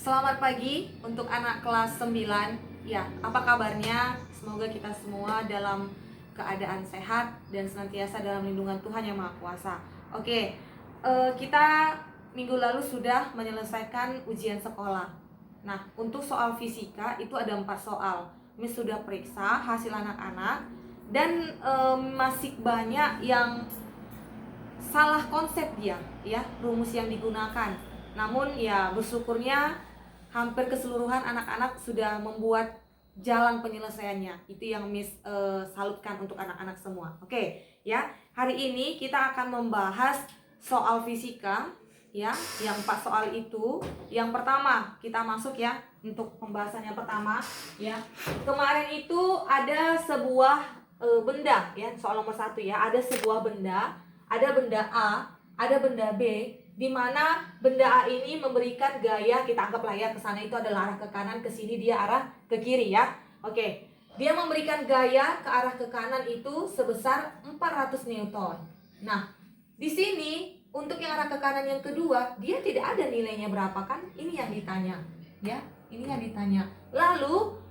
Selamat pagi untuk anak kelas 9. Ya, apa kabarnya? Semoga kita semua dalam keadaan sehat dan senantiasa dalam lindungan Tuhan Yang Maha Kuasa. Oke, kita minggu lalu sudah menyelesaikan ujian sekolah. Nah, untuk soal fisika itu ada 4 soal. Miss sudah periksa hasil anak-anak dan masih banyak yang salah konsep dia, ya, rumus yang digunakan. Namun ya bersyukurnya hampir keseluruhan anak-anak sudah membuat jalan penyelesaiannya. Itu yang Miss salutkan untuk anak-anak semua. Oke, ya. Hari ini kita akan membahas soal fisika, ya, yang 4 soal itu. Yang pertama, kita masuk ya untuk pembahasan yang pertama, ya. Kemarin itu ada sebuah benda, ya, soal nomor 1 ya. Ada sebuah benda, ada benda A, ada benda B, di mana benda A ini memberikan gaya, kita anggaplah ya, ke sana itu adalah arah ke kanan, ke sini dia arah ke kiri ya. Oke. Dia memberikan gaya ke arah ke kanan itu sebesar 400 Newton. Nah, di sini untuk yang arah ke kanan yang kedua, dia tidak ada nilainya berapa kan? Ini yang ditanya, ya. Ini yang ditanya. Lalu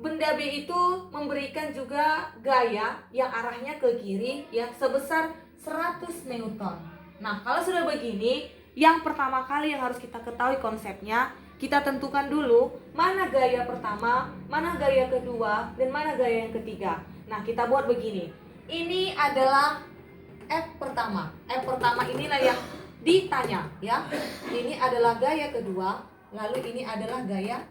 benda B itu memberikan juga gaya yang arahnya ke kiri ya sebesar 100 Newton. Nah, kalau sudah begini, yang pertama kali yang harus kita ketahui konsepnya, kita tentukan dulu mana gaya pertama, mana gaya kedua, dan mana gaya yang ketiga. Nah, kita buat begini. Ini adalah F pertama. F pertama inilah yang ditanya ya. Ini adalah gaya kedua, lalu ini adalah gaya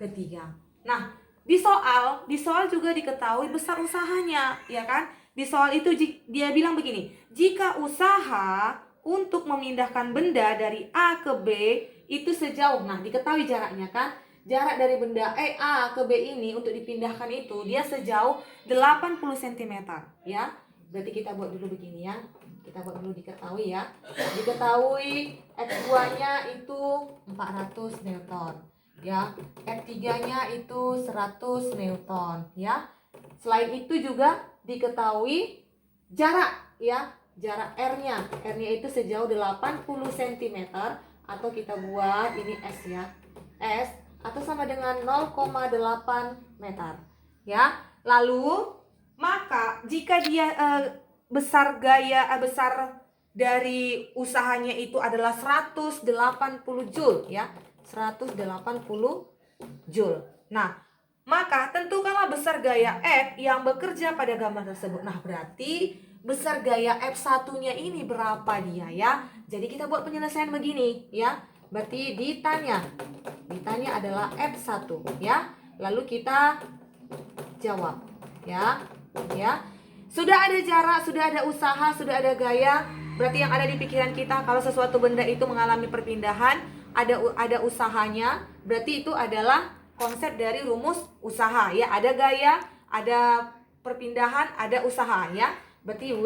ketiga. Nah, di soal juga diketahui besar usahanya, ya kan? Di soal itu dia bilang begini, jika usaha untuk memindahkan benda dari A ke B itu sejauh, nah diketahui jaraknya kan? Jarak dari benda A ke B ini untuk dipindahkan itu dia sejauh 80 cm, ya. Berarti kita buat dulu begini ya. Kita buat dulu diketahui ya. Diketahui F2-nya itu 400 Newton. Ya, F3-nya itu 100 Newton ya. Selain itu juga diketahui jarak ya, jarak R-nya. R-nya itu sejauh 80 cm atau kita buat ini S ya. S atau sama dengan 0,8 meter ya. Lalu maka jika dia besar dari usahanya itu adalah 180 Joule ya. 180 Joule. Nah, maka tentukanlah besar gaya F yang bekerja pada gambar tersebut. Nah, berarti besar gaya F1-nya ini berapa dia ya? Jadi kita buat penyelesaian begini ya. Berarti ditanya adalah F1 ya. Lalu kita jawab ya. Ya. Sudah ada jarak, sudah ada usaha, sudah ada gaya. Berarti yang ada di pikiran kita kalau sesuatu benda itu mengalami perpindahan, ada usahanya, berarti itu adalah konsep dari rumus usaha ya. Ada gaya, ada perpindahan, ada usaha ya. Berarti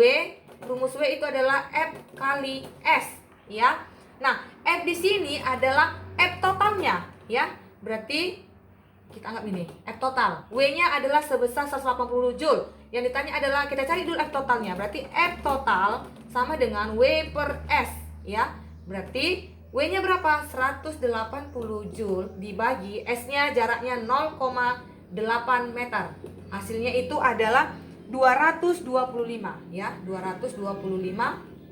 rumus W itu adalah F kali S ya. Nah, F di sini adalah F totalnya ya. Berarti kita anggap ini F total. W-nya adalah sebesar 180 Joule. Yang ditanya adalah kita cari dulu F totalnya. Berarti F total sama dengan W per S ya. Berarti W-nya berapa? 180 Joule dibagi S-nya jaraknya 0,8 meter. Hasilnya itu adalah 225 ya, 225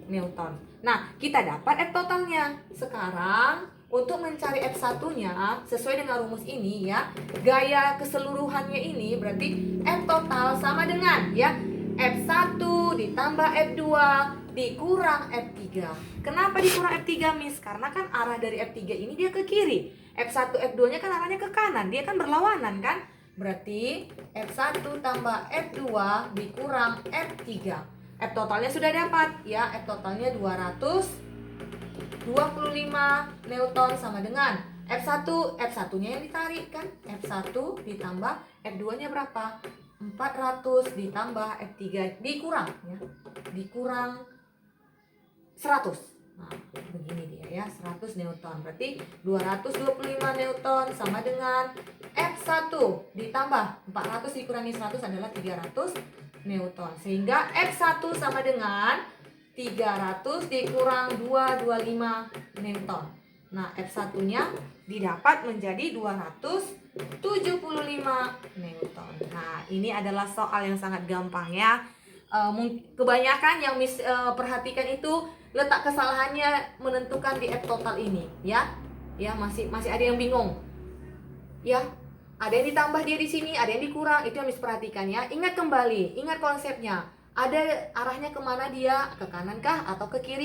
Newton. Nah, kita dapat F totalnya. Sekarang untuk mencari F1-nya sesuai dengan rumus ini ya, gaya keseluruhannya ini berarti F total sama dengan ya F1 ditambah F2 dikurang F3. Kenapa dikurang F3, Miss? Karena kan arah dari F3 ini dia ke kiri. F1, F2-nya kan arahnya ke kanan. Dia kan berlawanan kan? Berarti F1 tambah F2 dikurang F3. F totalnya sudah dapat ya. F totalnya 225 Newton sama dengan F1. F1-nya yang ditarik kan? F1 ditambah F2-nya berapa? 400 ditambah F3 dikurang ya. Dikurang 100. Nah, begini dia ya, 100 Newton. Berarti 225 Newton sama dengan F1 ditambah 400 dikurangi 100 adalah 300 Newton. Sehingga F1 sama dengan 300 dikurang 225 Newton. Nah, F1-nya didapat menjadi 275 Newton. Nah, ini adalah soal yang sangat gampang ya. Kebanyakan yang perhatikan itu letak kesalahannya menentukan di F total ini, ya. Ya, masih ada yang bingung. Ya, ada yang ditambah dia di sini, ada yang dikurang, itu yang Miss perhatikan ya. Ingat kembali, ingat konsepnya. Ada arahnya kemana dia, ke kanan kah atau ke kiri?